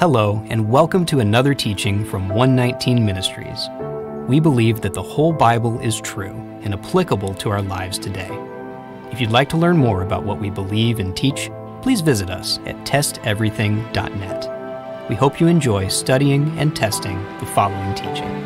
Hello, and welcome to another teaching from 119 Ministries. We believe that the whole Bible is true and applicable to our lives today. If you'd like to learn more about what we believe and teach, please visit us at testeverything.net. We hope you enjoy studying and testing the following teaching.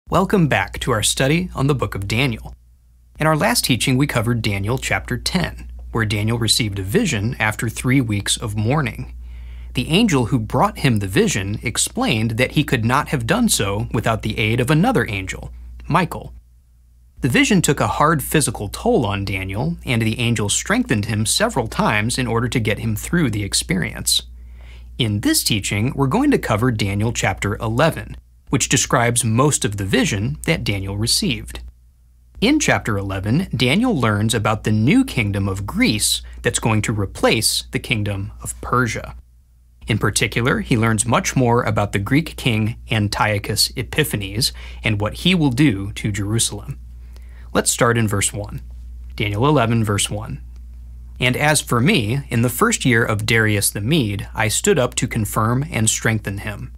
Welcome back to our study on the book of Daniel. In our last teaching, we covered Daniel chapter 10, where Daniel received a vision after 3 weeks of mourning. The angel who brought him the vision explained that he could not have done so without the aid of another angel, Michael. The vision took a hard physical toll on Daniel, and the angel strengthened him several times in order to get him through the experience. In this teaching, we're going to cover Daniel chapter 11, which describes most of the vision that Daniel received. In chapter 11, Daniel learns about the new kingdom of Greece that's going to replace the kingdom of Persia. In particular, he learns much more about the Greek king Antiochus Epiphanes and what he will do to Jerusalem. Let's start in verse 1. Daniel 11, verse 1. And as for me, in the first year of Darius the Mede, I stood up to confirm and strengthen him.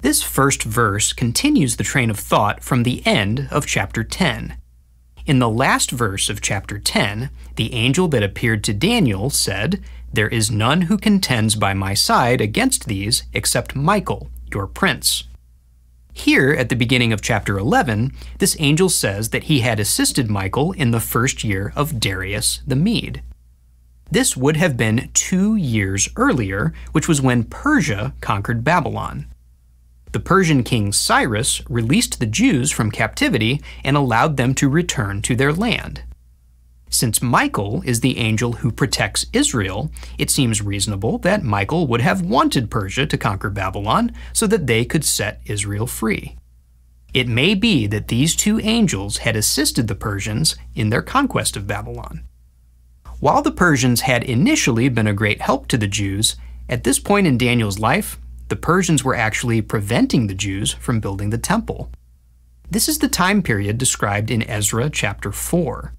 This first verse continues the train of thought from the end of chapter 10. In the last verse of chapter 10, the angel that appeared to Daniel said, "There is none who contends by my side against these except Michael, your prince." Here, at the beginning of chapter 11, this angel says that he had assisted Michael in the first year of Darius the Mede. This would have been 2 years earlier, which was when Persia conquered Babylon. The Persian king Cyrus released the Jews from captivity and allowed them to return to their land. Since Michael is the angel who protects Israel, it seems reasonable that Michael would have wanted Persia to conquer Babylon so that they could set Israel free. It may be that these two angels had assisted the Persians in their conquest of Babylon. While the Persians had initially been a great help to the Jews, at this point in Daniel's life, the Persians were actually preventing the Jews from building the temple. This is the time period described in Ezra chapter 4.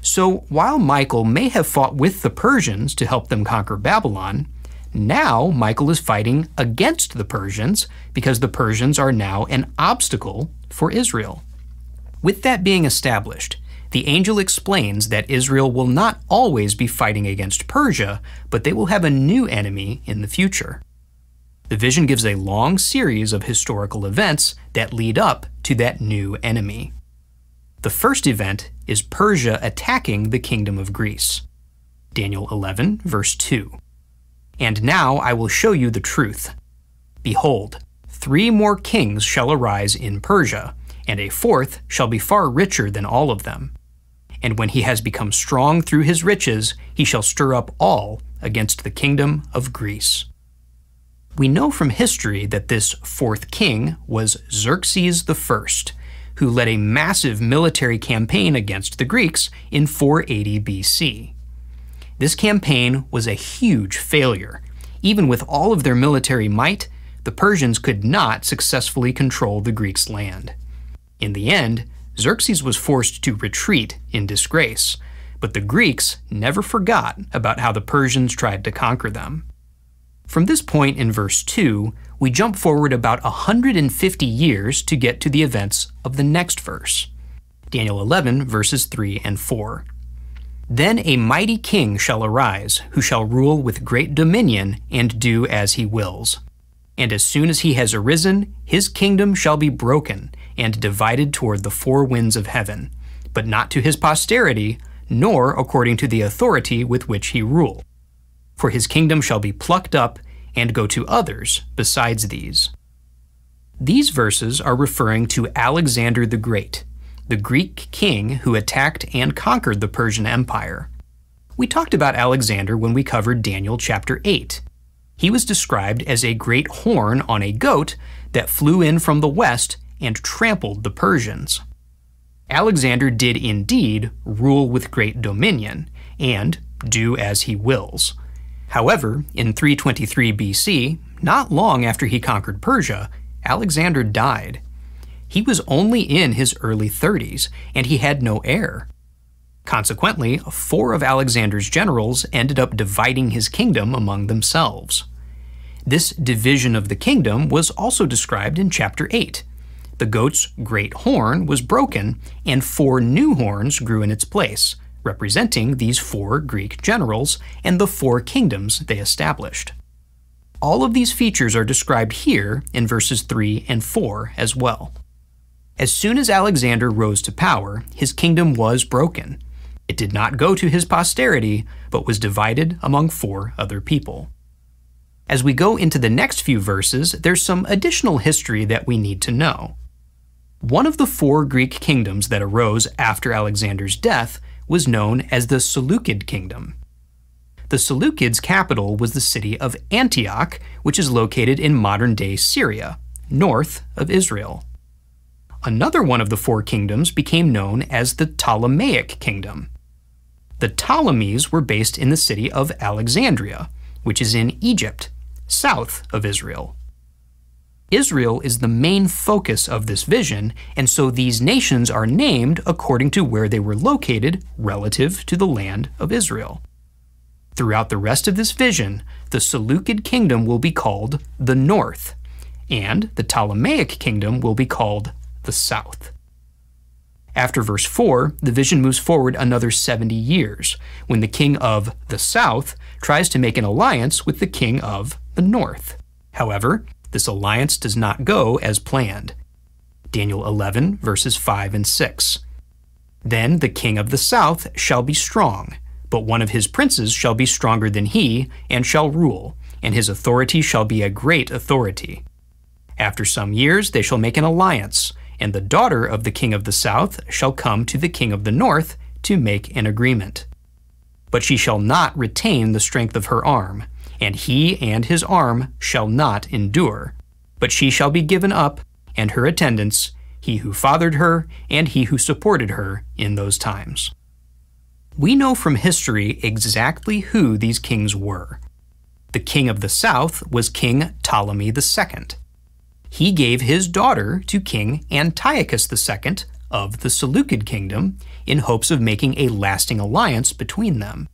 So while Michael may have fought with the Persians to help them conquer Babylon, now Michael is fighting against the Persians because the Persians are now an obstacle for Israel. With that being established, the angel explains that Israel will not always be fighting against Persia, but they will have a new enemy in the future. The vision gives a long series of historical events that lead up to that new enemy. The first event is Persia attacking the kingdom of Greece. Daniel 11, verse 2. And now I will show you the truth. Behold, 3 more kings shall arise in Persia, and a 4th shall be far richer than all of them. And when he has become strong through his riches, he shall stir up all against the kingdom of Greece. We know from history that this 4th king was Xerxes I, who led a massive military campaign against the Greeks in 480 BC. This campaign was a huge failure. Even with all of their military might, the Persians could not successfully control the Greeks' land. In the end, Xerxes was forced to retreat in disgrace, but the Greeks never forgot about how the Persians tried to conquer them. From this point in verse 2, we jump forward about 150 years to get to the events of the next verse. Daniel 11, verses 3 and 4. Then a mighty king shall arise, who shall rule with great dominion and do as he wills. And as soon as he has arisen, his kingdom shall be broken and divided toward the 4 winds of heaven, but not to his posterity, nor according to the authority with which he ruled. For his kingdom shall be plucked up and go to others besides these. These verses are referring to Alexander the Great, the Greek king who attacked and conquered the Persian Empire. We talked about Alexander when we covered Daniel chapter 8. He was described as a great horn on a goat that flew in from the west and trampled the Persians. Alexander did indeed rule with great dominion and do as he wills. However, in 323 BC, not long after he conquered Persia, Alexander died. He was only in his early 30s, and he had no heir. Consequently, 4 of Alexander's generals ended up dividing his kingdom among themselves. This division of the kingdom was also described in chapter 8. The goat's great horn was broken, and 4 new horns grew in its place, representing these 4 Greek generals and the 4 kingdoms they established. All of these features are described here in verses 3 and 4 as well. As soon as Alexander rose to power, his kingdom was broken. It did not go to his posterity, but was divided among 4 other people. As we go into the next few verses, there's some additional history that we need to know. One of the 4 Greek kingdoms that arose after Alexander's death was known as the Seleucid kingdom. The Seleucids' capital was the city of Antioch, which is located in modern-day Syria, north of Israel. Another one of the 4 kingdoms became known as the Ptolemaic kingdom. The Ptolemies were based in the city of Alexandria, which is in Egypt, south of Israel. Israel is the main focus of this vision, and so these nations are named according to where they were located relative to the land of Israel. Throughout the rest of this vision, the Seleucid kingdom will be called the North, and the Ptolemaic kingdom will be called the South. After verse 4, the vision moves forward another 70 years, when the king of the South tries to make an alliance with the king of the North. However, this alliance does not go as planned. Daniel 11, verses 5 and 6. Then the king of the South shall be strong, but one of his princes shall be stronger than he, and shall rule, and his authority shall be a great authority. After some years they shall make an alliance, and the daughter of the king of the South shall come to the king of the North to make an agreement. But she shall not retain the strength of her arm, and he and his arm shall not endure. But she shall be given up, and her attendants, he who fathered her, and he who supported her in those times. We know from history exactly who these kings were. The king of the South was King Ptolemy II. He gave his daughter to King Antiochus II of the Seleucid kingdom in hopes of making a lasting alliance between them.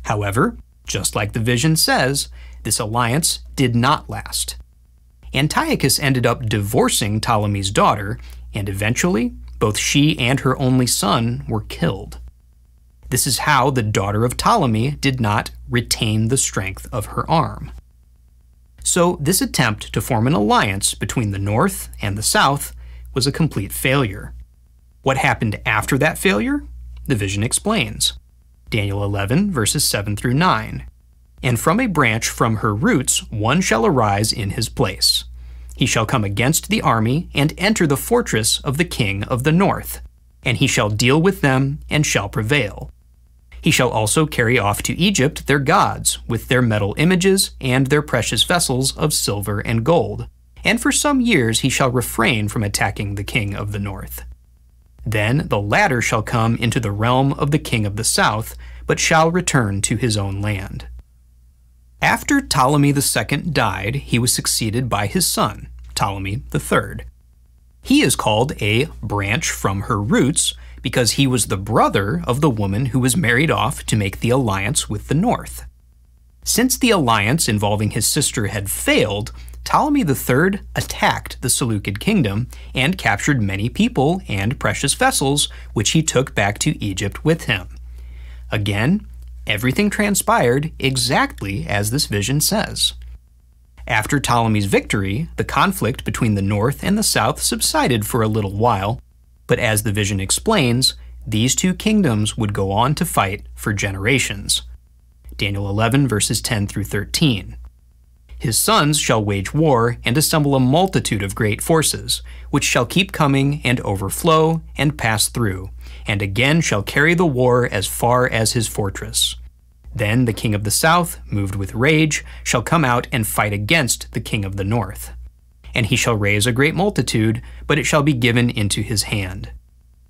However, just like the vision says, this alliance did not last. Antiochus ended up divorcing Ptolemy's daughter, and eventually, both she and her only son were killed. This is how the daughter of Ptolemy did not retain the strength of her arm. So this attempt to form an alliance between the North and the South was a complete failure. What happened after that failure? The vision explains. Daniel 11, verses 7 through 9. And from a branch from her roots one shall arise in his place. He shall come against the army and enter the fortress of the king of the North, and he shall deal with them and shall prevail. He shall also carry off to Egypt their gods, with their metal images and their precious vessels of silver and gold, and for some years he shall refrain from attacking the king of the North. Then the latter shall come into the realm of the king of the South, but shall return to his own land. After Ptolemy II died, he was succeeded by his son, Ptolemy III. He is called a branch from her roots because he was the brother of the woman who was married off to make the alliance with the North. Since the alliance involving his sister had failed, Ptolemy III attacked the Seleucid kingdom and captured many people and precious vessels, which he took back to Egypt with him. Again, everything transpired exactly as this vision says. After Ptolemy's victory, the conflict between the North and the South subsided for a little while, but as the vision explains, these two kingdoms would go on to fight for generations. Daniel 11, verses 10 through 13. His sons shall wage war and assemble a multitude of great forces, which shall keep coming and overflow and pass through, and again shall carry the war as far as his fortress. Then the king of the South, moved with rage, shall come out and fight against the king of the North. And he shall raise a great multitude, but it shall be given into his hand.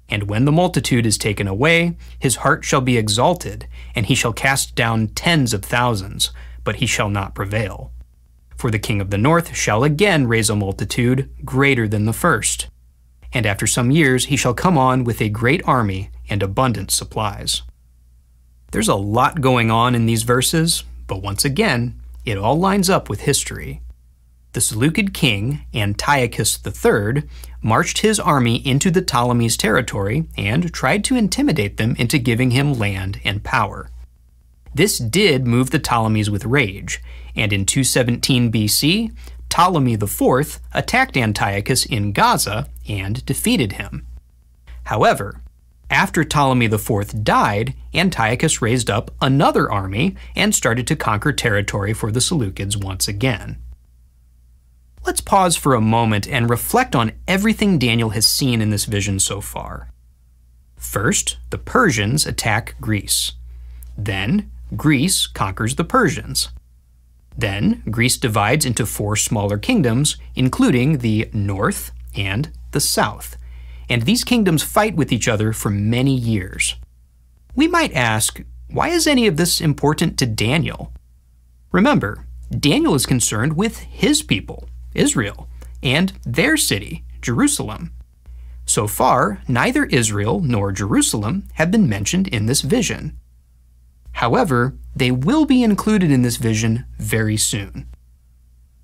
And when the multitude is taken away, his heart shall be exalted, and he shall cast down tens of thousands, but he shall not prevail. For the king of the north shall again raise a multitude greater than the first. And after some years he shall come on with a great army and abundant supplies. There's a lot going on in these verses, but once again, it all lines up with history. The Seleucid king, Antiochus III, marched his army into the Ptolemies' territory and tried to intimidate them into giving him land and power. This did move the Ptolemies with rage, and in 217 BC, Ptolemy IV attacked Antiochus in Gaza and defeated him. However, after Ptolemy IV died, Antiochus raised up another army and started to conquer territory for the Seleucids once again. Let's pause for a moment and reflect on everything Daniel has seen in this vision so far. First, the Persians attack Greece. Then, Greece conquers the Persians. Then, Greece divides into 4 smaller kingdoms, including the north and the south, and these kingdoms fight with each other for many years. We might ask, why is any of this important to Daniel? Remember, Daniel is concerned with his people, Israel, and their city, Jerusalem. So far, neither Israel nor Jerusalem have been mentioned in this vision. However, they will be included in this vision very soon.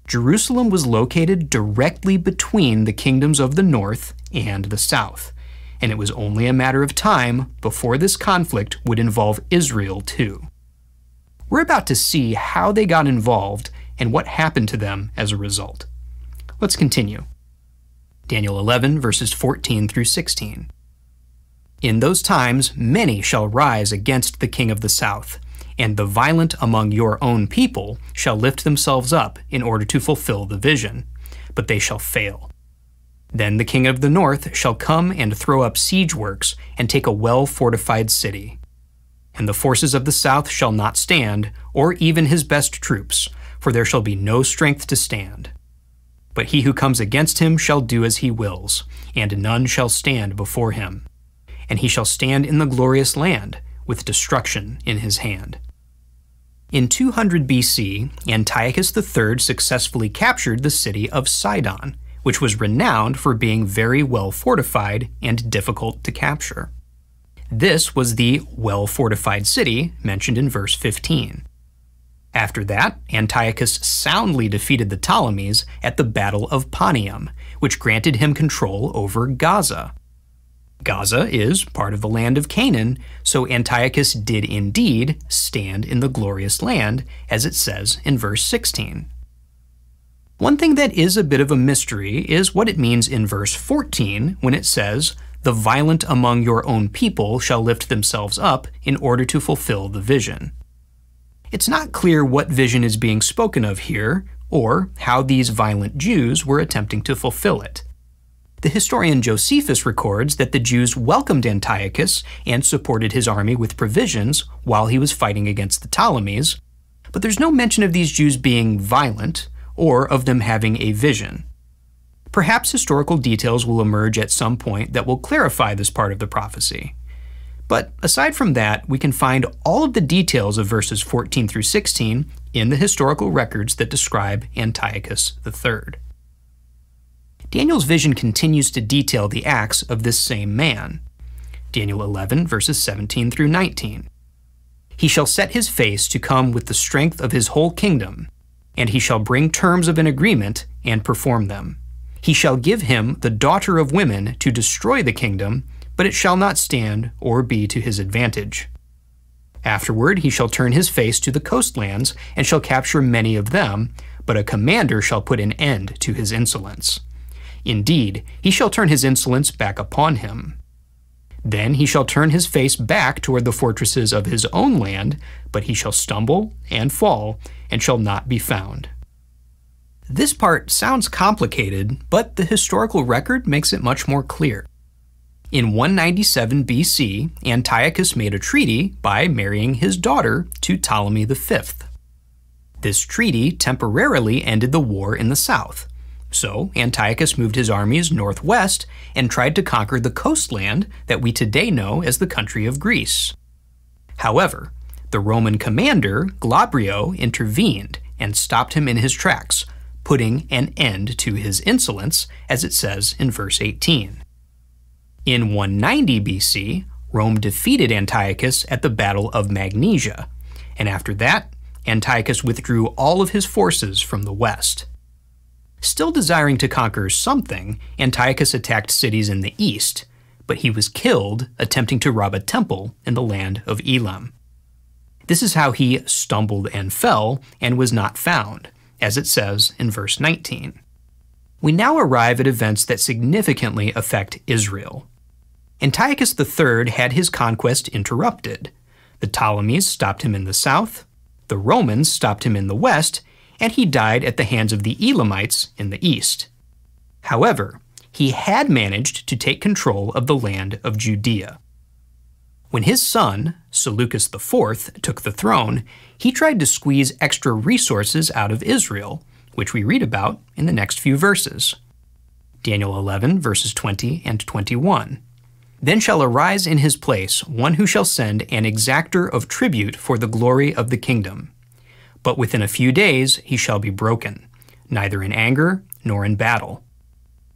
Jerusalem was located directly between the kingdoms of the north and the south, and it was only a matter of time before this conflict would involve Israel too. We're about to see how they got involved and what happened to them as a result. Let's continue. Daniel 11, verses 14 through 16. In those times many shall rise against the king of the south, and the violent among your own people shall lift themselves up in order to fulfill the vision, but they shall fail. Then the king of the north shall come and throw up siege works and take a well-fortified city. And the forces of the south shall not stand, or even his best troops, for there shall be no strength to stand. But he who comes against him shall do as he wills, and none shall stand before him. And he shall stand in the glorious land, with destruction in his hand. In 200 BC, Antiochus III successfully captured the city of Sidon, which was renowned for being very well fortified and difficult to capture. This was the well-fortified city mentioned in verse 15. After that, Antiochus soundly defeated the Ptolemies at the Battle of Panium, which granted him control over Gaza. Gaza is part of the land of Canaan, so Antiochus did indeed stand in the glorious land, as it says in verse 16. One thing that is a bit of a mystery is what it means in verse 14 when it says, "The violent among your own people shall lift themselves up in order to fulfill the vision." It's not clear what vision is being spoken of here, or how these violent Jews were attempting to fulfill it. The historian Josephus records that the Jews welcomed Antiochus and supported his army with provisions while he was fighting against the Ptolemies, but there's no mention of these Jews being violent or of them having a vision. Perhaps historical details will emerge at some point that will clarify this part of the prophecy. But aside from that, we can find all of the details of verses 14 through 16 in the historical records that describe Antiochus III. Daniel's vision continues to detail the acts of this same man. Daniel 11, verses 17 through 19. He shall set his face to come with the strength of his whole kingdom, and he shall bring terms of an agreement and perform them. He shall give him the daughter of women to destroy the kingdom, but it shall not stand or be to his advantage. Afterward he shall turn his face to the coastlands and shall capture many of them, but a commander shall put an end to his insolence. Indeed, he shall turn his insolence back upon him. Then he shall turn his face back toward the fortresses of his own land, but he shall stumble and fall, and shall not be found. This part sounds complicated, but the historical record makes it much more clear. In 197 BC, Antiochus made a treaty by marrying his daughter to Ptolemy V. This treaty temporarily ended the war in the south, So Antiochus moved his armies northwest and tried to conquer the coastland that we today know as the country of Greece. However, the Roman commander, Glabrio, intervened and stopped him in his tracks, putting an end to his insolence, as it says in verse 18. In 190 BC, Rome defeated Antiochus at the Battle of Magnesia, and after that, Antiochus withdrew all of his forces from the west. Still desiring to conquer something, Antiochus attacked cities in the east, but he was killed attempting to rob a temple in the land of Elam. This is how he stumbled and fell and was not found, as it says in verse 19. We now arrive at events that significantly affect Israel. Antiochus III had his conquest interrupted. The Ptolemies stopped him in the south, the Romans stopped him in the west, and he died at the hands of the Elamites in the east. However, he had managed to take control of the land of Judea. When his son, Seleucus IV, took the throne, he tried to squeeze extra resources out of Israel, which we read about in the next few verses. Daniel 11, verses 20 and 21. Then shall arise in his place one who shall send an exactor of tribute for the glory of the kingdom. But within a few days he shall be broken, neither in anger nor in battle.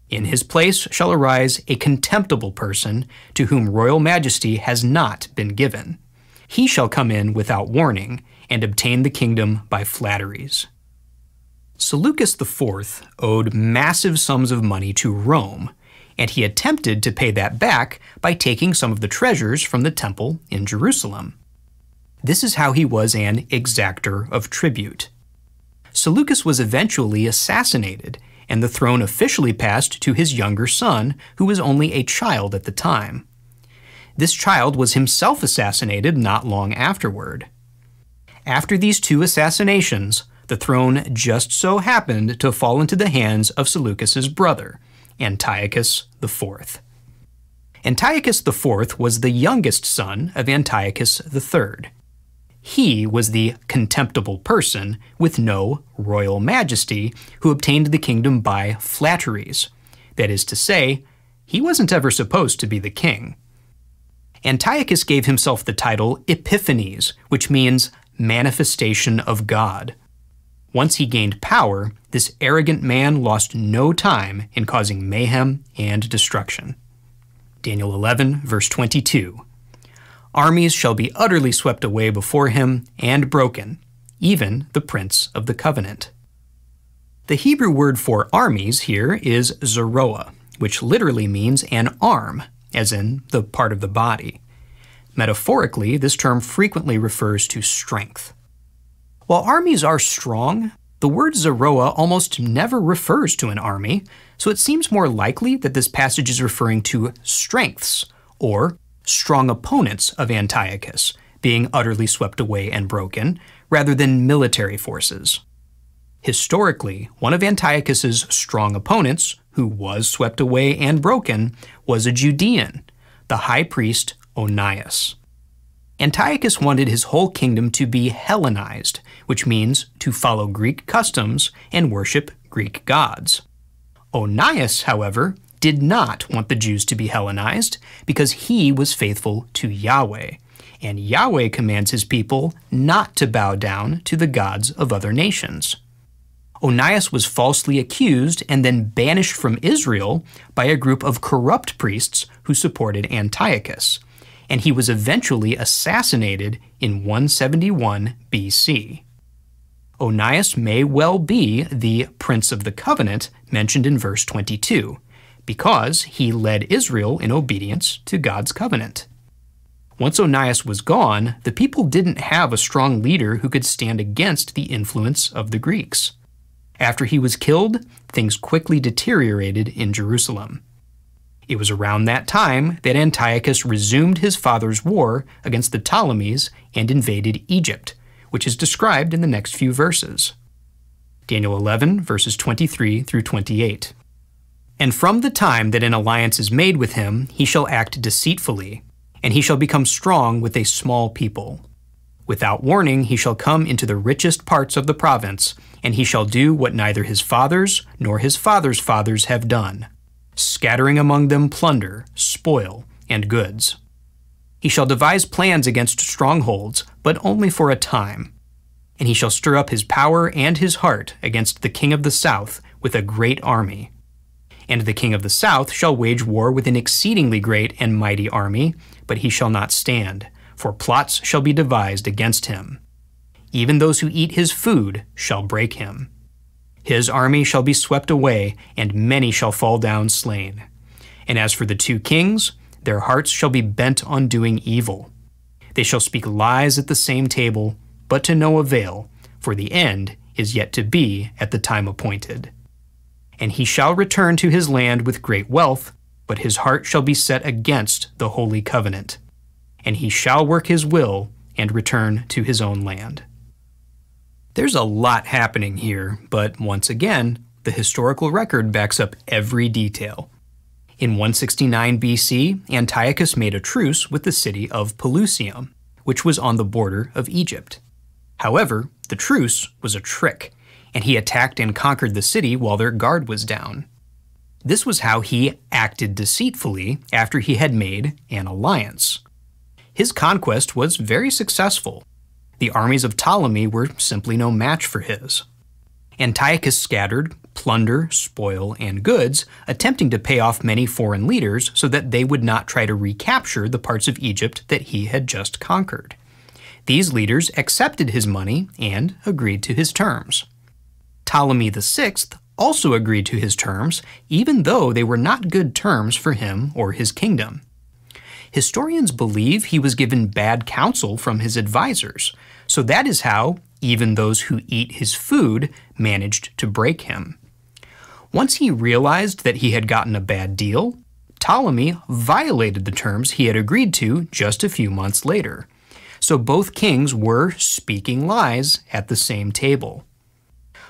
In his place shall arise a contemptible person to whom royal majesty has not been given. He shall come in without warning and obtain the kingdom by flatteries. Seleucus IV owed massive sums of money to Rome, and he attempted to pay that back by taking some of the treasures from the temple in Jerusalem. This is how he was an exactor of tribute. Seleucus was eventually assassinated, and the throne officially passed to his younger son, who was only a child at the time. This child was himself assassinated not long afterward. After these two assassinations, the throne just so happened to fall into the hands of Seleucus's brother, Antiochus IV. Antiochus IV was the youngest son of Antiochus III. He was the contemptible person with no royal majesty who obtained the kingdom by flatteries. That is to say, he wasn't ever supposed to be the king. Antiochus gave himself the title Epiphanes, which means manifestation of God. Once he gained power, this arrogant man lost no time in causing mayhem and destruction. Daniel 11, verse 22. Armies shall be utterly swept away before him and broken, even the prince of the covenant. The Hebrew word for armies here is zeroah, which literally means an arm, as in the part of the body. Metaphorically, this term frequently refers to strength. While armies are strong, the word zeroah almost never refers to an army, so it seems more likely that this passage is referring to strengths, or strong opponents of Antiochus, being utterly swept away and broken, rather than military forces. Historically, one of Antiochus's strong opponents, who was swept away and broken, was a Judean, the high priest Onias. Antiochus wanted his whole kingdom to be Hellenized, which means to follow Greek customs and worship Greek gods. Onias, however, did not want the Jews to be Hellenized because he was faithful to Yahweh, and Yahweh commands his people not to bow down to the gods of other nations. Onias was falsely accused and then banished from Israel by a group of corrupt priests who supported Antiochus, and he was eventually assassinated in 171 BC. Onias may well be the Prince of the Covenant mentioned in verse 22, because he led Israel in obedience to God's covenant. Once Onias was gone, the people didn't have a strong leader who could stand against the influence of the Greeks. After he was killed, things quickly deteriorated in Jerusalem. It was around that time that Antiochus resumed his father's war against the Ptolemies and invaded Egypt, which is described in the next few verses. Daniel 11, verses 23 through 28. And from the time that an alliance is made with him, he shall act deceitfully, and he shall become strong with a small people. Without warning he shall come into the richest parts of the province, and he shall do what neither his fathers nor his fathers' fathers have done, scattering among them plunder, spoil, and goods. He shall devise plans against strongholds, but only for a time. And he shall stir up his power and his heart against the king of the south with a great army. And the king of the south shall wage war with an exceedingly great and mighty army, but he shall not stand, for plots shall be devised against him. Even those who eat his food shall break him. His army shall be swept away, and many shall fall down slain. And as for the two kings, their hearts shall be bent on doing evil. They shall speak lies at the same table, but to no avail, for the end is yet to be at the time appointed. And he shall return to his land with great wealth, but his heart shall be set against the holy covenant. And he shall work his will and return to his own land. There's a lot happening here, but once again, the historical record backs up every detail. In 169 BC, Antiochus made a truce with the city of Pelusium, which was on the border of Egypt. However, the truce was a trick, and he attacked and conquered the city while their guard was down. This was how he acted deceitfully after he had made an alliance. His conquest was very successful. The armies of Ptolemy were simply no match for his. Antiochus scattered plunder, spoil, and goods, attempting to pay off many foreign leaders so that they would not try to recapture the parts of Egypt that he had just conquered. These leaders accepted his money and agreed to his terms. Ptolemy VI also agreed to his terms, even though they were not good terms for him or his kingdom. Historians believe he was given bad counsel from his advisors, so that is how even those who eat his food managed to break him. Once he realized that he had gotten a bad deal, Ptolemy violated the terms he had agreed to just a few months later. So both kings were speaking lies at the same table.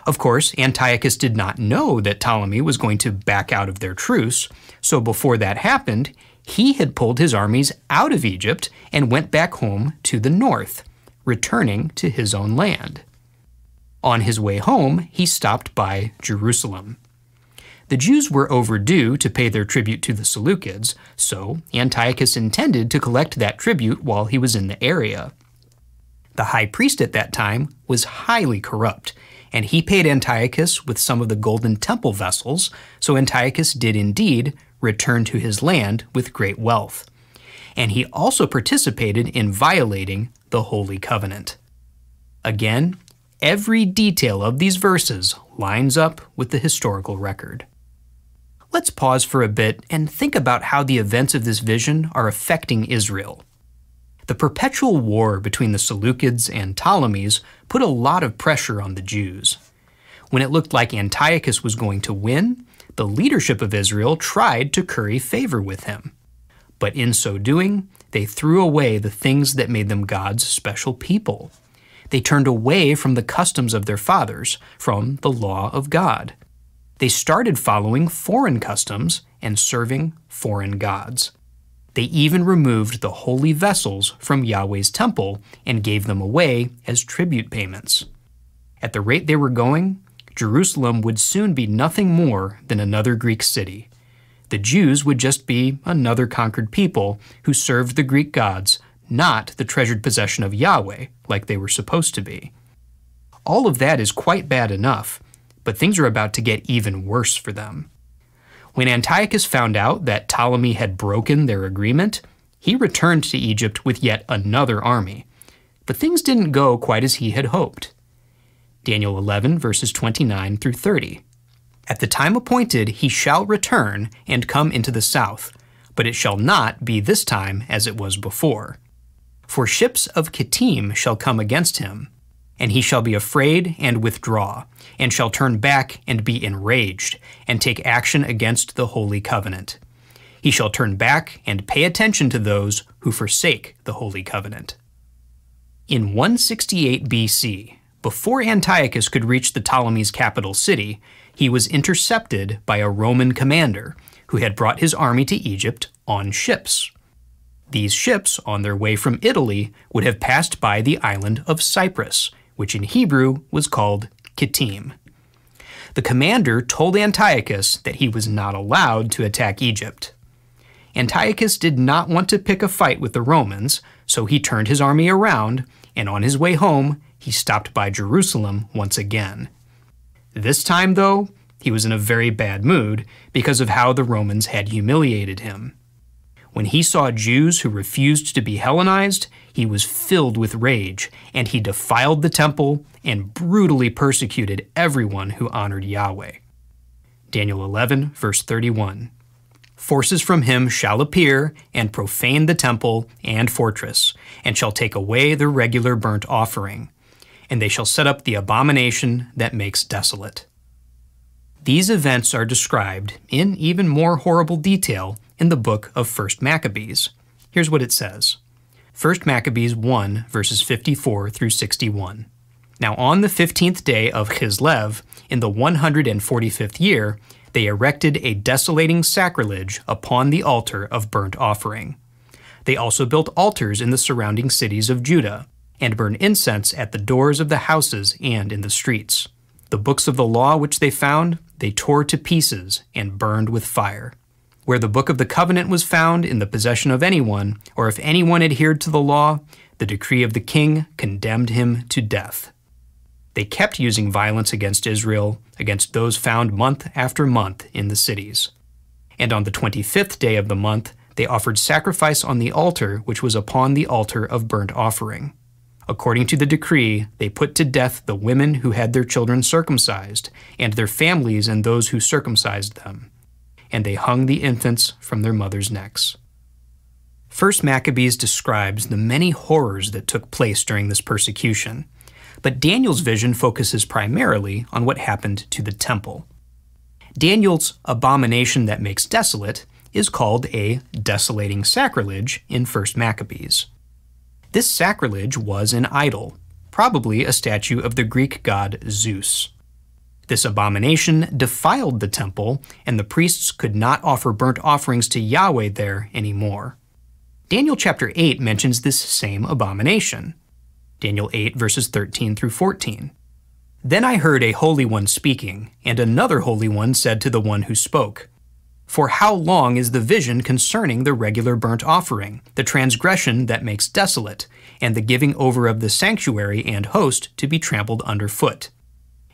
Of course, Antiochus did not know that Ptolemy was going to back out of their truce, so before that happened, he had pulled his armies out of Egypt and went back home to the north, returning to his own land. On his way home, he stopped by Jerusalem. The Jews were overdue to pay their tribute to the Seleucids, so Antiochus intended to collect that tribute while he was in the area. The high priest at that time was highly corrupt, and he paid Antiochus with some of the golden temple vessels, so Antiochus did indeed return to his land with great wealth. And he also participated in violating the Holy Covenant. Again, every detail of these verses lines up with the historical record. Let's pause for a bit and think about how the events of this vision are affecting Israel. The perpetual war between the Seleucids and Ptolemies put a lot of pressure on the Jews. When it looked like Antiochus was going to win, the leadership of Israel tried to curry favor with him. But in so doing, they threw away the things that made them God's special people. They turned away from the customs of their fathers, from the law of God. They started following foreign customs and serving foreign gods. They even removed the holy vessels from Yahweh's temple and gave them away as tribute payments. At the rate they were going, Jerusalem would soon be nothing more than another Greek city. The Jews would just be another conquered people who served the Greek gods, not the treasured possession of Yahweh like they were supposed to be. All of that is quite bad enough, but things are about to get even worse for them. When Antiochus found out that Ptolemy had broken their agreement, he returned to Egypt with yet another army. But things didn't go quite as he had hoped. Daniel 11, verses 29 through 30. At the time appointed he shall return and come into the south, but it shall not be this time as it was before. For ships of Kittim shall come against him, and he shall be afraid and withdraw, and shall turn back and be enraged, and take action against the holy covenant. He shall turn back and pay attention to those who forsake the holy covenant. In 168 BC, before Antiochus could reach the Ptolemies' capital city, he was intercepted by a Roman commander who had brought his army to Egypt on ships. These ships, on their way from Italy, would have passed by the island of Cyprus, which in Hebrew was called Kittim. The commander told Antiochus that he was not allowed to attack Egypt. Antiochus did not want to pick a fight with the Romans, so he turned his army around, and on his way home, he stopped by Jerusalem once again. This time, though, he was in a very bad mood because of how the Romans had humiliated him. When he saw Jews who refused to be Hellenized, he was filled with rage, and he defiled the temple and brutally persecuted everyone who honored Yahweh. Daniel 11, verse 31. Forces from him shall appear and profane the temple and fortress, and shall take away the regular burnt offering, and they shall set up the abomination that makes desolate. These events are described in even more horrible detail in the book of 1 Maccabees. Here's what it says. 1 Maccabees 1, verses 54 through 61. Now on the 15th day of Chislev, in the 145th year, they erected a desolating sacrilege upon the altar of burnt offering. They also built altars in the surrounding cities of Judah, and burned incense at the doors of the houses and in the streets. The books of the law which they found, they tore to pieces and burned with fire. Where the book of the covenant was found in the possession of anyone, or if anyone adhered to the law, the decree of the king condemned him to death. They kept using violence against Israel, against those found month after month in the cities. And on the 25th day of the month, they offered sacrifice on the altar which was upon the altar of burnt offering. According to the decree, they put to death the women who had their children circumcised, and their families and those who circumcised them. And they hung the infants from their mothers' necks. 1 Maccabees describes the many horrors that took place during this persecution, but Daniel's vision focuses primarily on what happened to the temple. Daniel's abomination that makes desolate is called a desolating sacrilege in 1 Maccabees. This sacrilege was an idol, probably a statue of the Greek god Zeus. This abomination defiled the temple, and the priests could not offer burnt offerings to Yahweh there anymore. Daniel chapter 8 mentions this same abomination. Daniel 8 verses 13 through 14. Then I heard a holy one speaking, and another holy one said to the one who spoke, For how long is the vision concerning the regular burnt offering, the transgression that makes desolate, and the giving over of the sanctuary and host to be trampled underfoot?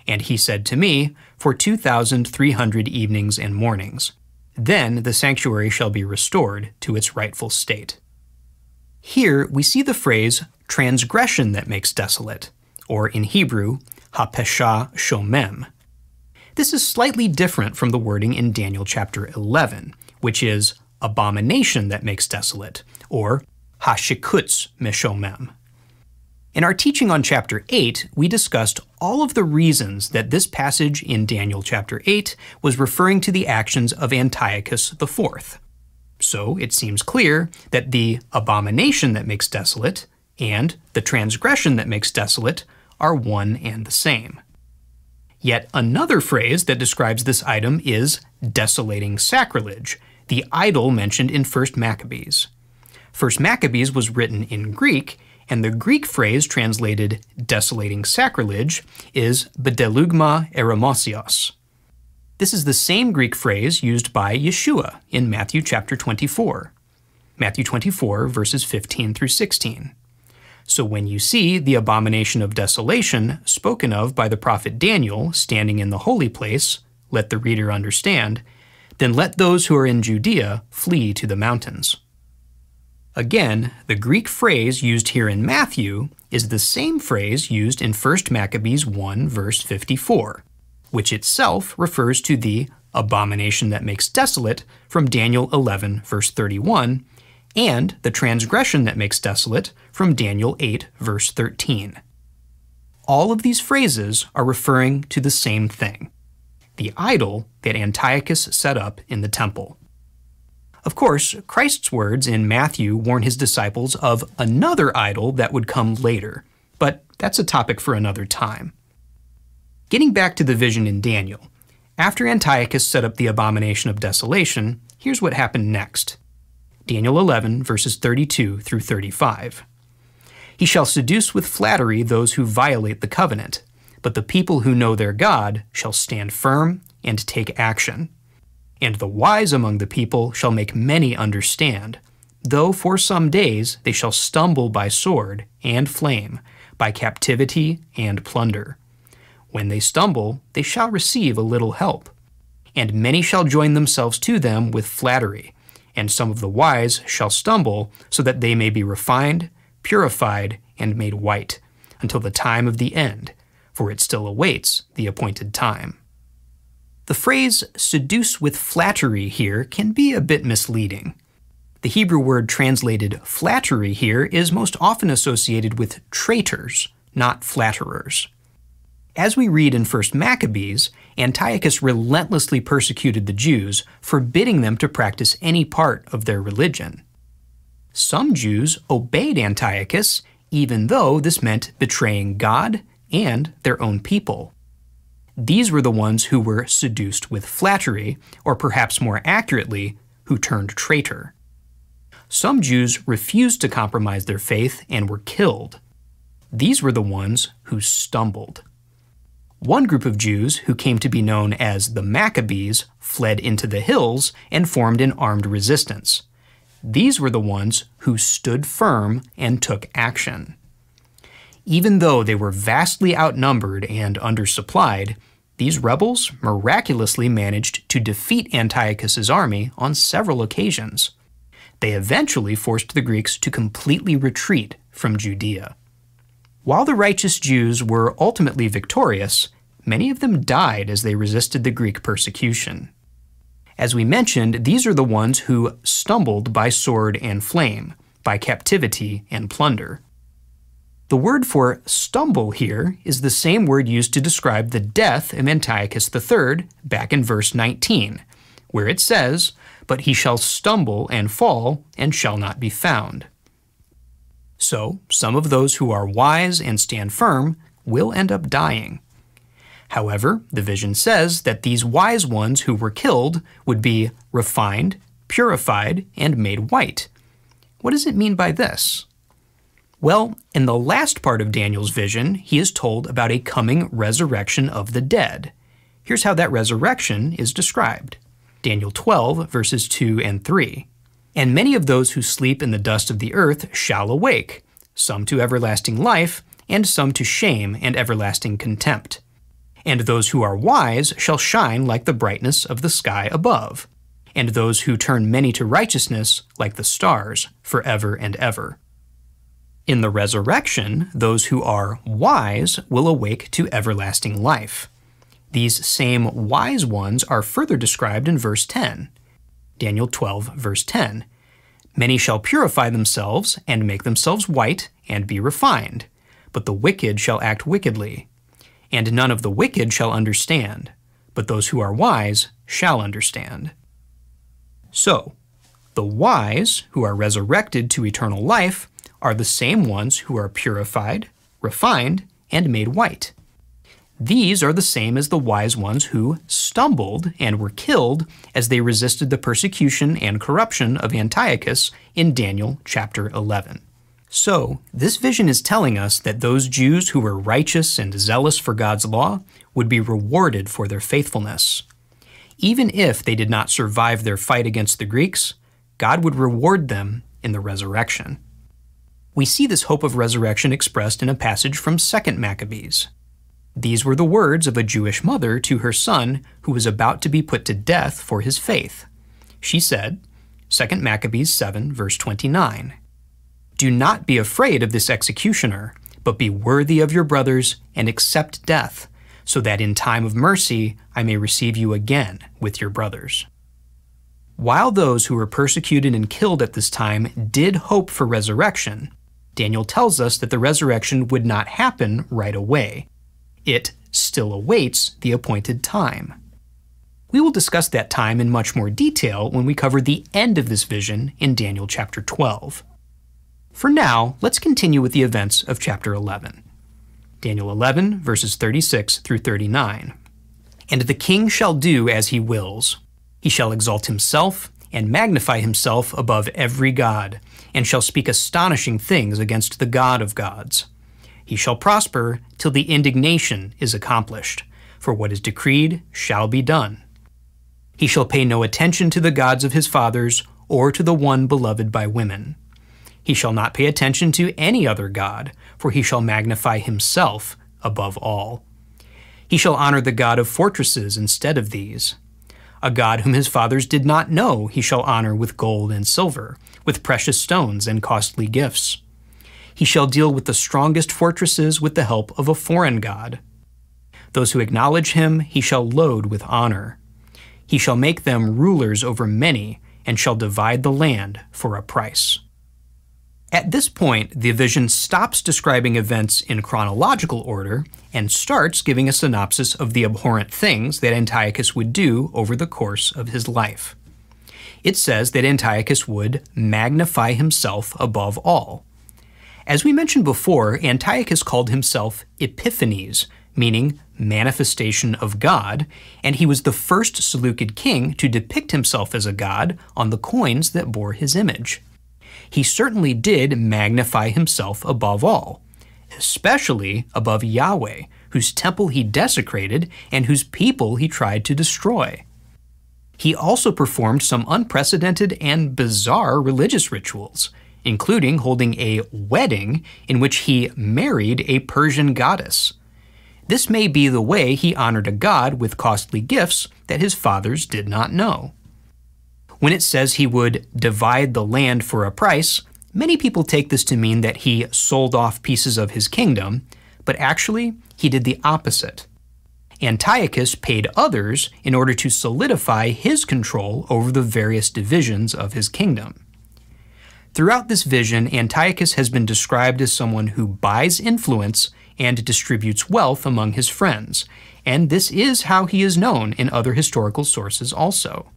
And he said to me, For 2,300 evenings and mornings. Then the sanctuary shall be restored to its rightful state. Here we see the phrase transgression that makes desolate, or in Hebrew, hapesha shomem. This is slightly different from the wording in Daniel chapter 11, which is abomination that makes desolate, or hashikutz meshomem. In our teaching on chapter 8, we discussed all of the reasons that this passage in Daniel chapter 8 was referring to the actions of Antiochus IV. So it seems clear that the abomination that makes desolate and the transgression that makes desolate are one and the same. Yet another phrase that describes this item is desolating sacrilege, the idol mentioned in 1 Maccabees. 1 Maccabees was written in Greek, and the Greek phrase translated desolating sacrilege is bedelugma eremosios. This is the same Greek phrase used by Yeshua in Matthew chapter 24. Matthew 24 verses 15 through 16. So when you see the abomination of desolation spoken of by the prophet Daniel standing in the holy place, let the reader understand, then let those who are in Judea flee to the mountains. Again, the Greek phrase used here in Matthew is the same phrase used in 1 Maccabees 1 verse 54, which itself refers to the abomination that makes desolate from Daniel 11 verse 31, and the transgression that makes desolate from Daniel 8 verse 13. All of these phrases are referring to the same thing, the idol that Antiochus set up in the temple. Of course, Christ's words in Matthew warn his disciples of another idol that would come later, but that's a topic for another time. Getting back to the vision in Daniel, after Antiochus set up the abomination of desolation, here's what happened next. Daniel 11, verses 32 through 35. He shall seduce with flattery those who violate the covenant, but the people who know their God shall stand firm and take action. And the wise among the people shall make many understand, though for some days they shall stumble by sword and flame, by captivity and plunder. When they stumble, they shall receive a little help. And many shall join themselves to them with flattery, and some of the wise shall stumble, so that they may be refined, purified, and made white, until the time of the end, for it still awaits the appointed time. The phrase seduce with flattery here can be a bit misleading. The Hebrew word translated flattery here is most often associated with traitors, not flatterers. As we read in 1 Maccabees, Antiochus relentlessly persecuted the Jews, forbidding them to practice any part of their religion. Some Jews obeyed Antiochus, even though this meant betraying God and their own people. These were the ones who were seduced with flattery, or perhaps more accurately, who turned traitor. Some Jews refused to compromise their faith and were killed. These were the ones who stumbled. One group of Jews, who came to be known as the Maccabees, fled into the hills and formed an armed resistance. These were the ones who stood firm and took action. Even though they were vastly outnumbered and undersupplied, these rebels miraculously managed to defeat Antiochus's army on several occasions. They eventually forced the Greeks to completely retreat from Judea. While the righteous Jews were ultimately victorious, many of them died as they resisted the Greek persecution. As we mentioned, these are the ones who stumbled by sword and flame, by captivity and plunder. The word for stumble here is the same word used to describe the death of Antiochus III back in verse 19, where it says, "But he shall stumble and fall, and shall not be found." So, some of those who are wise and stand firm will end up dying. However, the vision says that these wise ones who were killed would be refined, purified, and made white. What does it mean by this? Well, in the last part of Daniel's vision, he is told about a coming resurrection of the dead. Here's how that resurrection is described. Daniel 12, verses 2 and 3. "And many of those who sleep in the dust of the earth shall awake, some to everlasting life, and some to shame and everlasting contempt. And those who are wise shall shine like the brightness of the sky above, and those who turn many to righteousness like the stars forever and ever." In the resurrection, those who are wise will awake to everlasting life. These same wise ones are further described in verse 10. Daniel 12, verse 10. "Many shall purify themselves and make themselves white and be refined, but the wicked shall act wickedly. And none of the wicked shall understand, but those who are wise shall understand." So, the wise who are resurrected to eternal life are the same ones who are purified, refined, and made white. These are the same as the wise ones who stumbled and were killed as they resisted the persecution and corruption of Antiochus in Daniel chapter 11. So, this vision is telling us that those Jews who were righteous and zealous for God's law would be rewarded for their faithfulness. Even if they did not survive their fight against the Greeks, God would reward them in the resurrection. We see this hope of resurrection expressed in a passage from 2 Maccabees. These were the words of a Jewish mother to her son who was about to be put to death for his faith. She said, 2 Maccabees 7, verse 29, "Do not be afraid of this executioner, but be worthy of your brothers and accept death, so that in time of mercy I may receive you again with your brothers." While those who were persecuted and killed at this time did hope for resurrection, Daniel tells us that the resurrection would not happen right away. It still awaits the appointed time. We will discuss that time in much more detail when we cover the end of this vision in Daniel chapter 12. For now, let's continue with the events of chapter 11. Daniel 11, verses 36 through 39. "And the king shall do as he wills. He shall exalt himself, and magnify himself above every god, and shall speak astonishing things against the God of gods. He shall prosper till the indignation is accomplished, for what is decreed shall be done. He shall pay no attention to the gods of his fathers, or to the one beloved by women. He shall not pay attention to any other god, for he shall magnify himself above all. He shall honor the God of fortresses instead of these. A God whom his fathers did not know he shall honor with gold and silver, with precious stones and costly gifts. He shall deal with the strongest fortresses with the help of a foreign god. Those who acknowledge him he shall load with honor. He shall make them rulers over many, and shall divide the land for a price. At this point, the vision stops describing events in chronological order and starts giving a synopsis of the abhorrent things that Antiochus would do over the course of his life. It says that Antiochus would magnify himself above all. As we mentioned before, Antiochus called himself Epiphanes, meaning manifestation of God, and he was the first Seleucid king to depict himself as a god on the coins that bore his image. He certainly did magnify himself above all, especially above Yahweh, whose temple he desecrated and whose people he tried to destroy. He also performed some unprecedented and bizarre religious rituals, including holding a wedding in which he married a Persian goddess. This may be the way he honored a god with costly gifts that his fathers did not know. When it says he would divide the land for a price, many people take this to mean that he sold off pieces of his kingdom, but actually he did the opposite. Antiochus paid others in order to solidify his control over the various divisions of his kingdom. Throughout this vision, Antiochus has been described as someone who buys influence and distributes wealth among his friends, and this is how he is known in other historical sources also.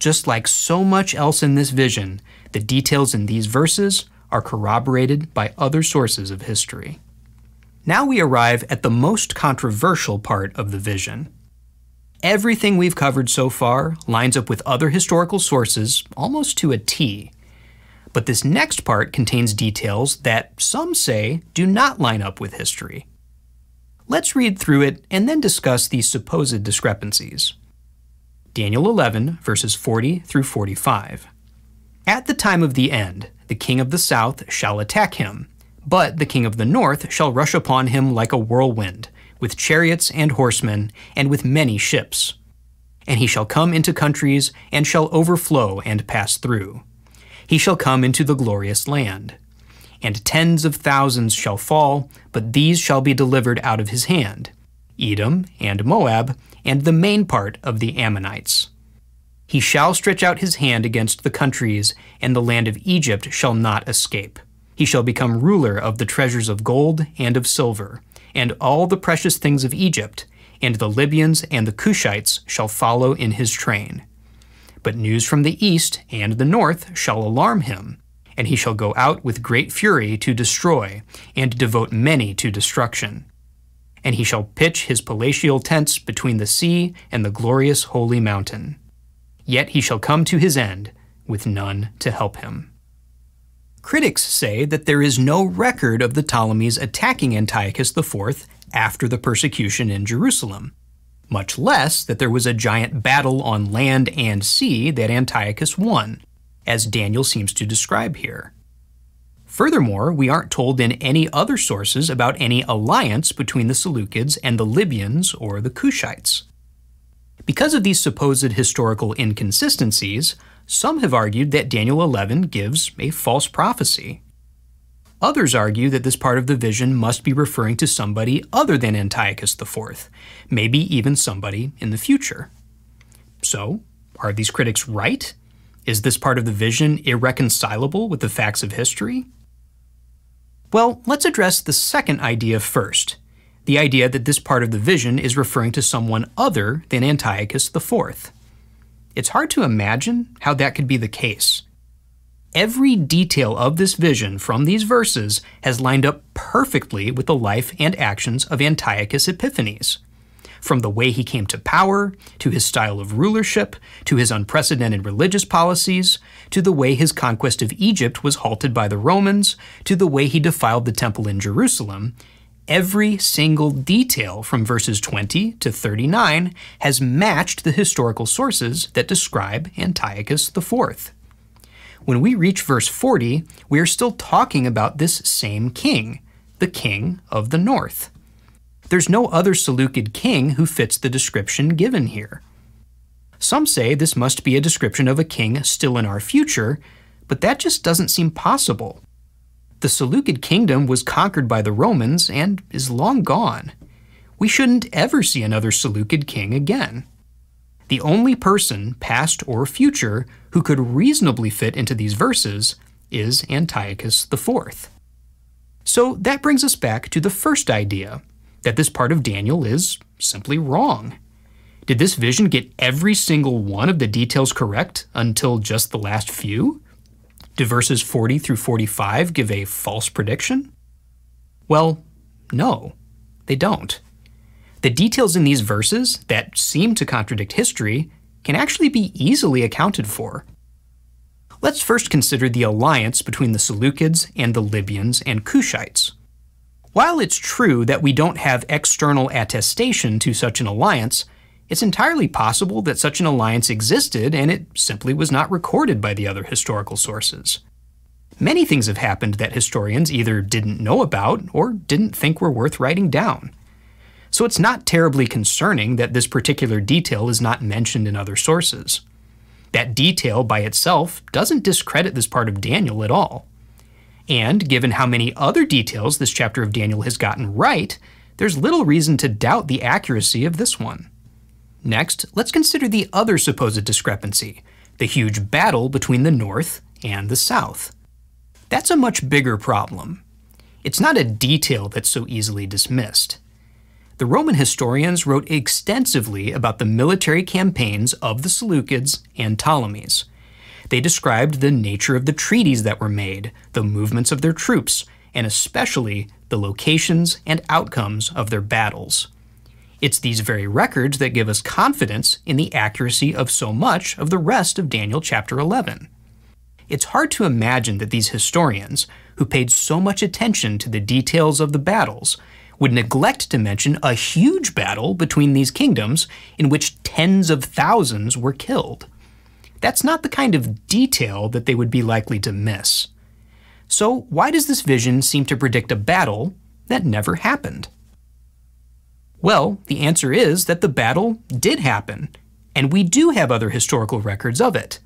Just like so much else in this vision, the details in these verses are corroborated by other sources of history. Now we arrive at the most controversial part of the vision. Everything we've covered so far lines up with other historical sources almost to a T. But this next part contains details that some say do not line up with history. Let's read through it and then discuss these supposed discrepancies. Daniel 11, verses 40 through 45. At the time of the end, the king of the south shall attack him, but the king of the north shall rush upon him like a whirlwind, with chariots and horsemen, and with many ships. And he shall come into countries, and shall overflow and pass through. He shall come into the glorious land. And tens of thousands shall fall, but these shall be delivered out of his hand, Edom and Moab, and the main part of the Ammonites. He shall stretch out his hand against the countries, and the land of Egypt shall not escape. He shall become ruler of the treasures of gold and of silver, and all the precious things of Egypt, and the Libyans and the Cushites shall follow in his train. But news from the east and the north shall alarm him, and he shall go out with great fury to destroy, and devote many to destruction. And he shall pitch his palatial tents between the sea and the glorious holy mountain. Yet he shall come to his end, with none to help him. Critics say that there is no record of the Ptolemies attacking Antiochus IV after the persecution in Jerusalem, much less that there was a giant battle on land and sea that Antiochus won, as Daniel seems to describe here. Furthermore, we aren't told in any other sources about any alliance between the Seleucids and the Libyans or the Cushites. Because of these supposed historical inconsistencies, some have argued that Daniel 11 gives a false prophecy. Others argue that this part of the vision must be referring to somebody other than Antiochus IV, maybe even somebody in the future. So, are these critics right? Is this part of the vision irreconcilable with the facts of history? Well, let's address the second idea first, the idea that this part of the vision is referring to someone other than Antiochus IV. It's hard to imagine how that could be the case. Every detail of this vision from these verses has lined up perfectly with the life and actions of Antiochus Epiphanes. from the way he came to power, to his style of rulership, to his unprecedented religious policies, to the way his conquest of Egypt was halted by the Romans, to the way he defiled the temple in Jerusalem, every single detail from verses 20 to 39 has matched the historical sources that describe Antiochus IV. When we reach verse 40, we are still talking about this same king, the king of the north. There's no other Seleucid king who fits the description given here. Some say this must be a description of a king still in our future, but that just doesn't seem possible. The Seleucid kingdom was conquered by the Romans and is long gone. We shouldn't ever see another Seleucid king again. The only person, past or future, who could reasonably fit into these verses is Antiochus IV. So that brings us back to the first idea, that this part of Daniel is simply wrong. Did this vision get every single one of the details correct until just the last few? Do verses 40 through 45 give a false prediction? Well, no, they don't. The details in these verses that seem to contradict history can actually be easily accounted for. Let's first consider the alliance between the Seleucids and the Libyans and Cushites. While it's true that we don't have external attestation to such an alliance, it's entirely possible that such an alliance existed and it simply was not recorded by the other historical sources. Many things have happened that historians either didn't know about or didn't think were worth writing down. So it's not terribly concerning that this particular detail is not mentioned in other sources. That detail by itself doesn't discredit this part of Daniel at all. And given how many other details this chapter of Daniel has gotten right, there's little reason to doubt the accuracy of this one. Next, let's consider the other supposed discrepancy, the huge battle between the north and the south. That's a much bigger problem. It's not a detail that's so easily dismissed. The Roman historians wrote extensively about the military campaigns of the Seleucids and Ptolemies. They described the nature of the treaties that were made, the movements of their troops, and especially the locations and outcomes of their battles. It's these very records that give us confidence in the accuracy of so much of the rest of Daniel chapter 11. It's hard to imagine that these historians, who paid so much attention to the details of the battles, would neglect to mention a huge battle between these kingdoms in which tens of thousands were killed. That's not the kind of detail that they would be likely to miss. So why does this vision seem to predict a battle that never happened? Well, the answer is that the battle did happen, and we do have other historical records of it.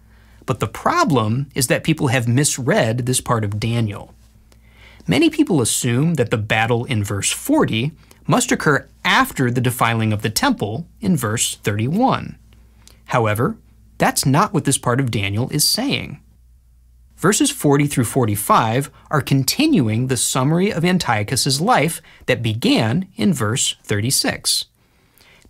But the problem is that people have misread this part of Daniel. Many people assume that the battle in verse 40 must occur after the defiling of the temple in verse 31. However, that's not what this part of Daniel is saying. Verses 40 through 45 are continuing the summary of Antiochus's life that began in verse 36.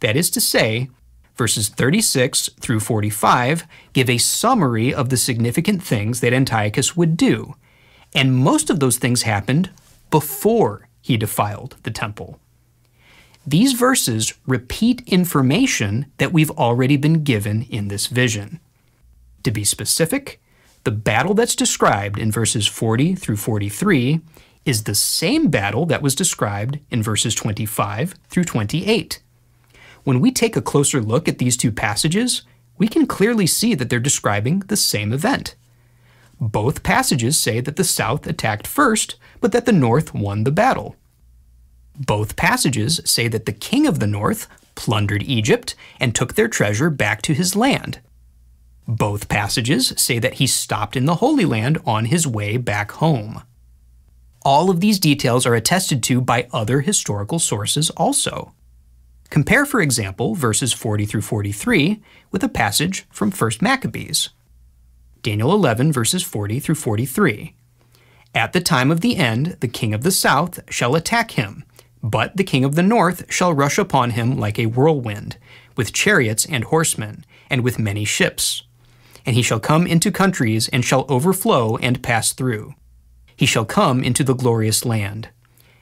That is to say, verses 36 through 45 give a summary of the significant things that Antiochus would do, and most of those things happened before he defiled the temple. These verses repeat information that we've already been given in this vision. To be specific, the battle that's described in verses 40 through 43 is the same battle that was described in verses 25 through 28. When we take a closer look at these two passages, we can clearly see that they're describing the same event. Both passages say that the south attacked first, but that the north won the battle. Both passages say that the king of the north plundered Egypt and took their treasure back to his land. Both passages say that he stopped in the Holy Land on his way back home. All of these details are attested to by other historical sources also. Compare, for example, verses 40 through 43 with a passage from 1 Maccabees. Daniel 11, verses 40 through 43. At the time of the end, the king of the south shall attack him, but the king of the north shall rush upon him like a whirlwind, with chariots and horsemen, and with many ships. And he shall come into countries, and shall overflow and pass through. He shall come into the glorious land.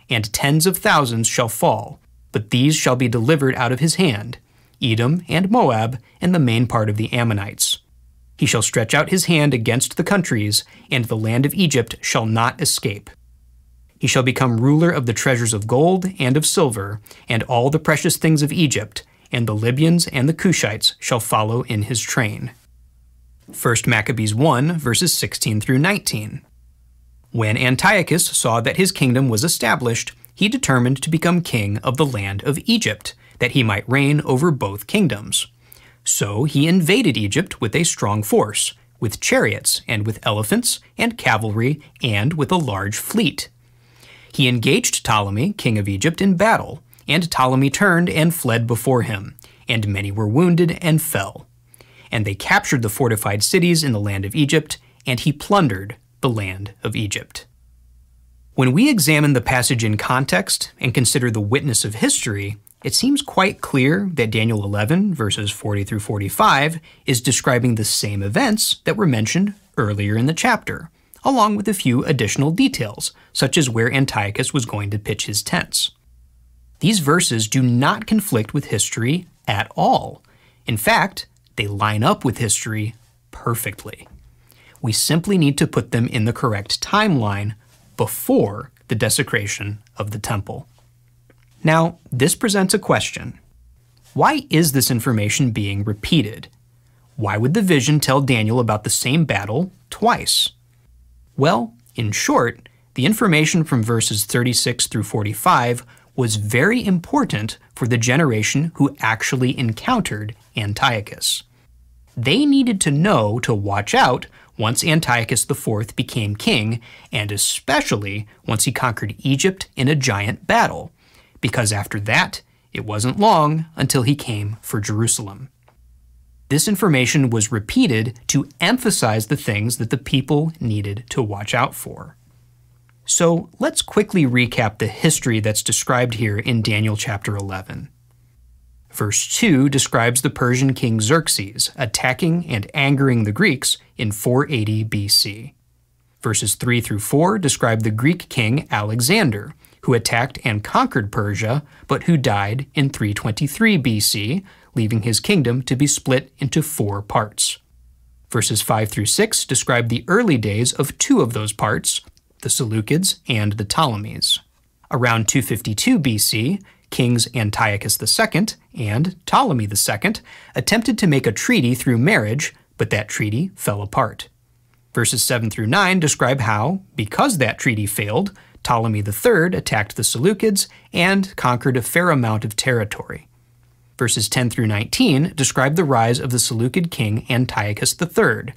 And tens of thousands shall fall, but these shall be delivered out of his hand, Edom and Moab, and the main part of the Ammonites. He shall stretch out his hand against the countries, and the land of Egypt shall not escape. He shall become ruler of the treasures of gold and of silver, and all the precious things of Egypt, and the Libyans and the Cushites shall follow in his train. 1 Maccabees 1, verses 16 through 19. When Antiochus saw that his kingdom was established, he determined to become king of the land of Egypt, that he might reign over both kingdoms. So he invaded Egypt with a strong force, with chariots and with elephants and cavalry and with a large fleet. He engaged Ptolemy, king of Egypt, in battle, and Ptolemy turned and fled before him, and many were wounded and fell. And they captured the fortified cities in the land of Egypt, and he plundered the land of Egypt. When we examine the passage in context and consider the witness of history, it seems quite clear that Daniel 11, verses 40 through 45, is describing the same events that were mentioned earlier in the chapter, along with a few additional details, such as where Antiochus was going to pitch his tents. These verses do not conflict with history at all. In fact, they line up with history perfectly. We simply need to put them in the correct timeline before the desecration of the temple. Now, this presents a question. Why is this information being repeated? Why would the vision tell Daniel about the same battle twice? Well, in short, the information from verses 36 through 45 was very important for the generation who actually encountered Antiochus. They needed to know to watch out once Antiochus IV became king, and especially once he conquered Egypt in a giant battle, because after that, it wasn't long until he came for Jerusalem. This information was repeated to emphasize the things that the people needed to watch out for. So let's quickly recap the history that's described here in Daniel chapter 11. Verse 2 describes the Persian king Xerxes attacking and angering the Greeks in 480 BC. Verses 3 through 4 describe the Greek king Alexander, who attacked and conquered Persia, but who died in 323 BC, leaving his kingdom to be split into 4 parts. Verses 5 through 6 describe the early days of 2 of those parts, the Seleucids and the Ptolemies. Around 252 BC, kings Antiochus II and Ptolemy II attempted to make a treaty through marriage, but that treaty fell apart. Verses 7 through 9 describe how, because that treaty failed, Ptolemy III attacked the Seleucids and conquered a fair amount of territory. Verses 10 through 19 describe the rise of the Seleucid king Antiochus III,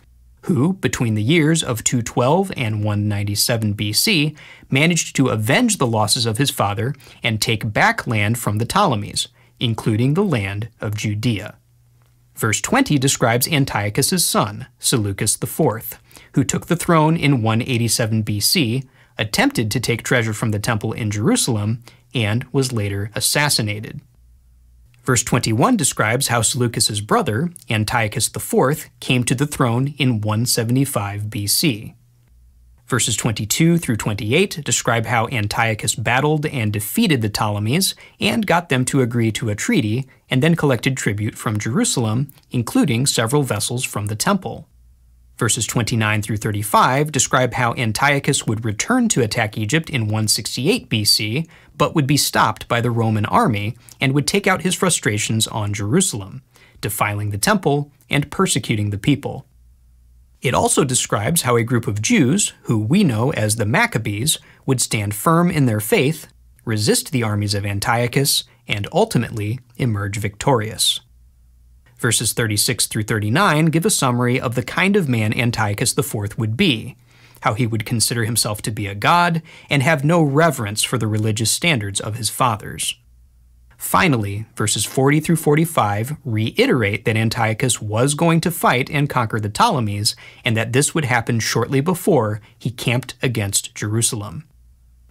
who, between the years of 212 and 197 BC, managed to avenge the losses of his father and take back land from the Ptolemies, including the land of Judea. Verse 20 describes Antiochus's son, Seleucus IV, who took the throne in 187 BC, attempted to take treasure from the temple in Jerusalem, and was later assassinated. Verse 21 describes how Seleucus's brother, Antiochus IV, came to the throne in 175 BC. Verses 22 through 28 describe how Antiochus battled and defeated the Ptolemies and got them to agree to a treaty, and then collected tribute from Jerusalem, including several vessels from the temple. Verses 29 through 35 describe how Antiochus would return to attack Egypt in 168 BC, but would be stopped by the Roman army and would take out his frustrations on Jerusalem, defiling the temple and persecuting the people. It also describes how a group of Jews, who we know as the Maccabees, would stand firm in their faith, resist the armies of Antiochus, and ultimately emerge victorious. Verses 36 through 39 give a summary of the kind of man Antiochus IV would be, how he would consider himself to be a god and have no reverence for the religious standards of his fathers. Finally, verses 40 through 45 reiterate that Antiochus was going to fight and conquer the Ptolemies, and that this would happen shortly before he camped against Jerusalem.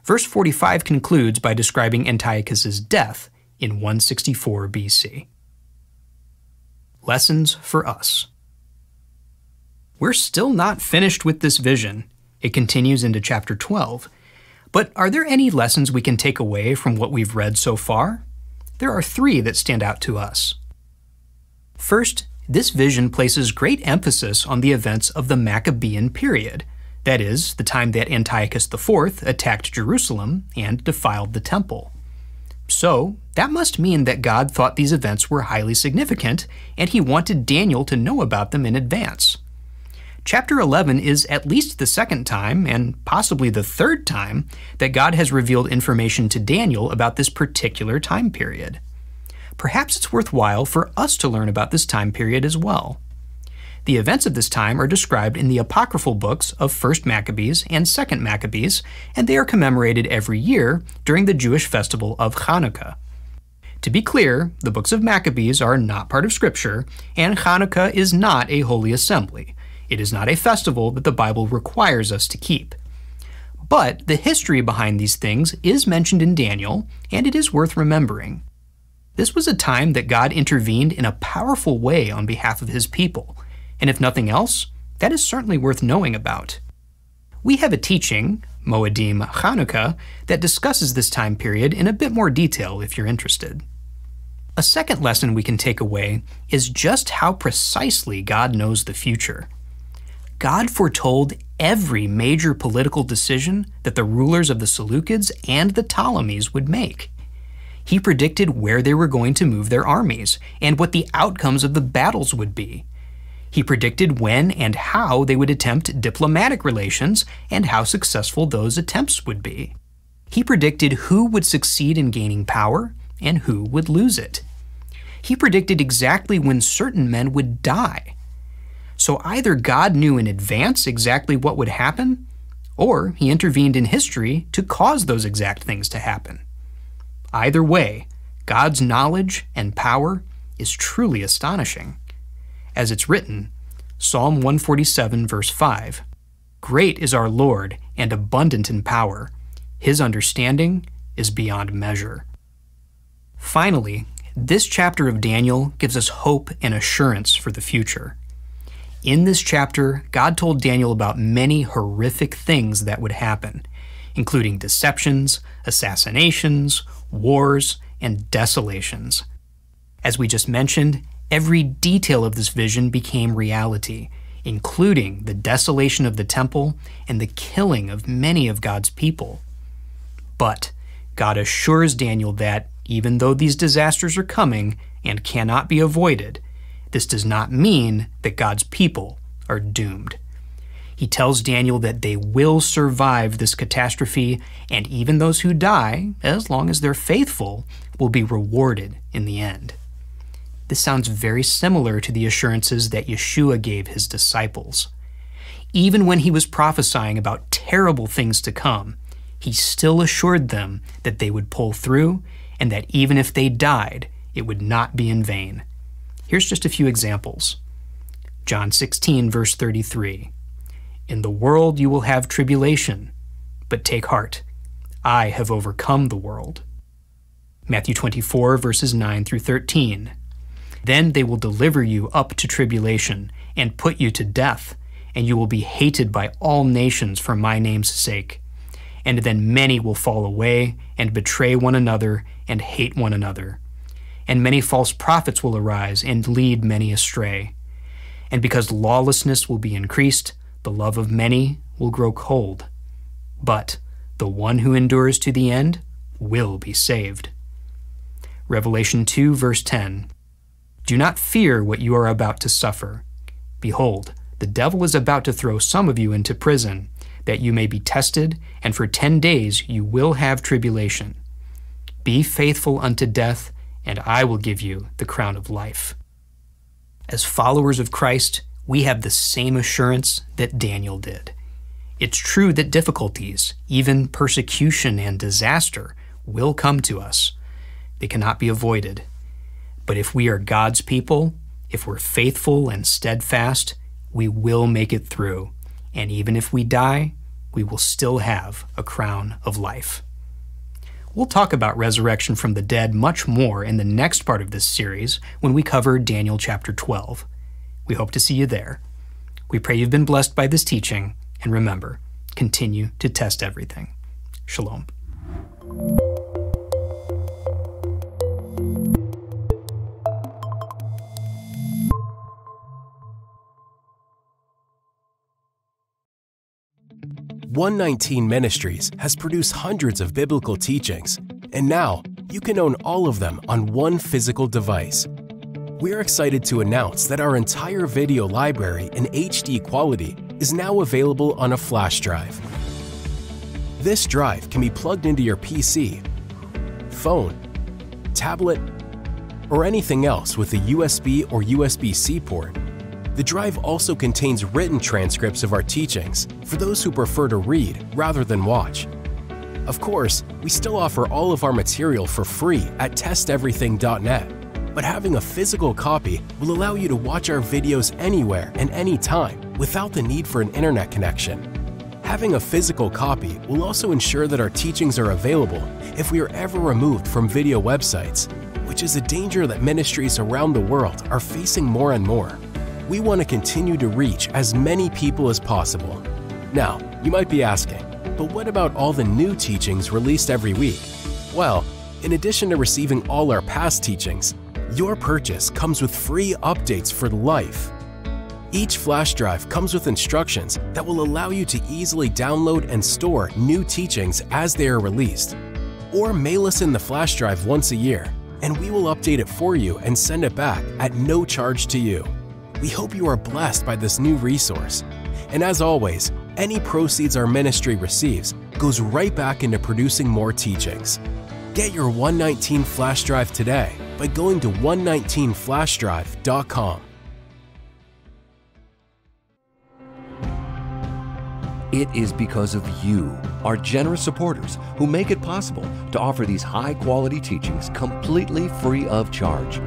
Verse 45 concludes by describing Antiochus's death in 164 BC. Lessons for us. We're still not finished with this vision. It continues into chapter 12. But are there any lessons we can take away from what we've read so far? There are three that stand out to us. First, this vision places great emphasis on the events of the Maccabean period, that is, the time that Antiochus IV attacked Jerusalem and defiled the temple. So, that must mean that God thought these events were highly significant, and he wanted Daniel to know about them in advance. Chapter 11 is at least the second time, and possibly the third time, that God has revealed information to Daniel about this particular time period. Perhaps it's worthwhile for us to learn about this time period as well. The events of this time are described in the apocryphal books of 1st Maccabees and 2nd Maccabees, and they are commemorated every year during the Jewish festival of Hanukkah. To be clear, the books of Maccabees are not part of Scripture, and Hanukkah is not a holy assembly. It is not a festival that the Bible requires us to keep. But the history behind these things is mentioned in Daniel, and it is worth remembering. This was a time that God intervened in a powerful way on behalf of his people, and if nothing else, that is certainly worth knowing about. We have a teaching, Moedim Chanukah, that discusses this time period in a bit more detail if you're interested. A second lesson we can take away is just how precisely God knows the future. God foretold every major political decision that the rulers of the Seleucids and the Ptolemies would make. He predicted where they were going to move their armies and what the outcomes of the battles would be. He predicted when and how they would attempt diplomatic relations and how successful those attempts would be. He predicted who would succeed in gaining power and who would lose it. He predicted exactly when certain men would die. So either God knew in advance exactly what would happen, or he intervened in history to cause those exact things to happen. Either way, God's knowledge and power is truly astonishing. As it's written, Psalm 147 verse 5, "Great is our Lord and abundant in power. His understanding is beyond measure." Finally, this chapter of Daniel gives us hope and assurance for the future. In this chapter, God told Daniel about many horrific things that would happen, including deceptions, assassinations, wars, and desolations. As we just mentioned, every detail of this vision became reality, including the desolation of the temple and the killing of many of God's people. But God assures Daniel that, even though these disasters are coming and cannot be avoided, this does not mean that God's people are doomed. He tells Daniel that they will survive this catastrophe, and even those who die, as long as they're faithful, will be rewarded in the end. This sounds very similar to the assurances that Yeshua gave his disciples. Even when he was prophesying about terrible things to come, he still assured them that they would pull through, and that even if they died, it would not be in vain. Here's just a few examples. John 16, verse 33. "In the world you will have tribulation, but take heart. I have overcome the world." Matthew 24, verses 9 through 13. "Then they will deliver you up to tribulation and put you to death, and you will be hated by all nations for my name's sake. And then many will fall away and betray one another and hate one another. And many false prophets will arise and lead many astray. And because lawlessness will be increased, the love of many will grow cold. But the one who endures to the end will be saved." Revelation 2, verse 10. "Do not fear what you are about to suffer. Behold, the devil is about to throw some of you into prison, that you may be tested, and for 10 days you will have tribulation. Be faithful unto death, and I will give you the crown of life." As followers of Christ, we have the same assurance that Daniel did. It's true that difficulties, even persecution and disaster, will come to us. They cannot be avoided. But if we are God's people, if we're faithful and steadfast, we will make it through. And even if we die, we will still have a crown of life. We'll talk about resurrection from the dead much more in the next part of this series when we cover Daniel chapter 12. We hope to see you there. We pray you've been blessed by this teaching, and remember, continue to test everything. Shalom. 119 Ministries has produced hundreds of biblical teachings, and now you can own all of them on one physical device. We're excited to announce that our entire video library in HD quality is now available on a flash drive. This drive can be plugged into your PC, phone, tablet, or anything else with a USB or USB-C port. The drive also contains written transcripts of our teachings for those who prefer to read rather than watch. Of course, we still offer all of our material for free at testeverything.net, but having a physical copy will allow you to watch our videos anywhere and anytime without the need for an internet connection. Having a physical copy will also ensure that our teachings are available if we are ever removed from video websites, which is a danger that ministries around the world are facing more and more. We want to continue to reach as many people as possible. Now, you might be asking, but what about all the new teachings released every week? Well, in addition to receiving all our past teachings, your purchase comes with free updates for life. Each flash drive comes with instructions that will allow you to easily download and store new teachings as they are released. Or mail us in the flash drive once a year, and we will update it for you and send it back at no charge to you. We hope you are blessed by this new resource. And as always, any proceeds our ministry receives goes right back into producing more teachings. Get your 119 flash drive today by going to 119flashDrive.com. It is because of you, our generous supporters, who make it possible to offer these high-quality teachings completely free of charge.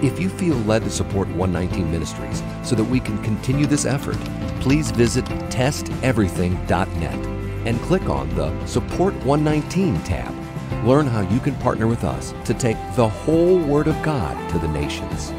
If you feel led to support 119 Ministries so that we can continue this effort, please visit testeverything.net and click on the Support 119 tab. Learn how you can partner with us to take the whole Word of God to the nations.